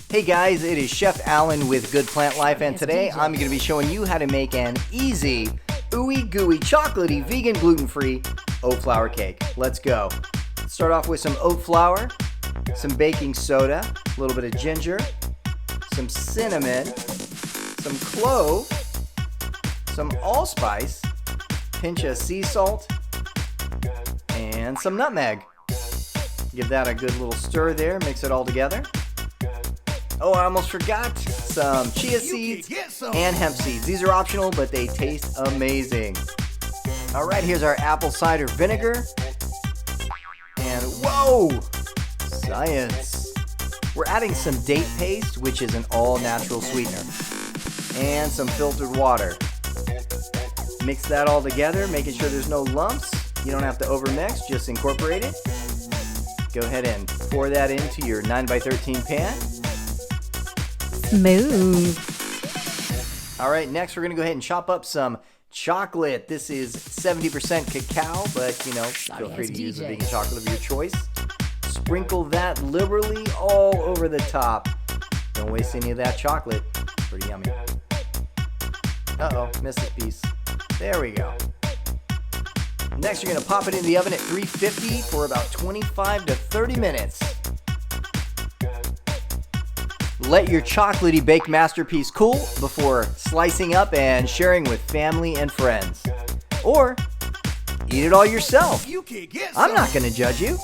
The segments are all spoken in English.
Hey guys, it is Chef Alan with Good Plant Life, and today I'm going to be showing you how to make an easy, ooey gooey, chocolatey, vegan, gluten-free oat flour cake. Let's go. Start off with some oat flour, some baking soda, a little bit of ginger, some cinnamon, some clove, some allspice, pinch of sea salt, and some nutmeg. Give that a good little stir there, mix it all together. Oh, I almost forgot some chia seeds and hemp seeds. These are optional, but they taste amazing. All right, here's our apple cider vinegar. And whoa, science. We're adding some date paste, which is an all-natural sweetener, and some filtered water. Mix that all together, making sure there's no lumps. You don't have to overmix, just incorporate it. Go ahead and pour that into your 9x13 pan. Smooth. All right, next we're going to go ahead and chop up some chocolate. This is 70% cacao, but feel free to use the vegan chocolate of your choice. Sprinkle that liberally all over the top. Don't waste any of that chocolate. Pretty yummy. Uh-oh, missed a piece. There we go. Next, you're going to pop it in the oven at 350 for about 25 to 30 minutes. Let your chocolatey baked masterpiece cool before slicing up and sharing with family and friends. Or eat it all yourself. I'm not going to judge you.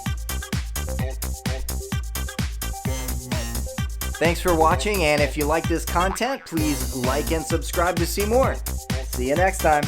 Thanks for watching, and if you like this content, please like and subscribe to see more. See you next time.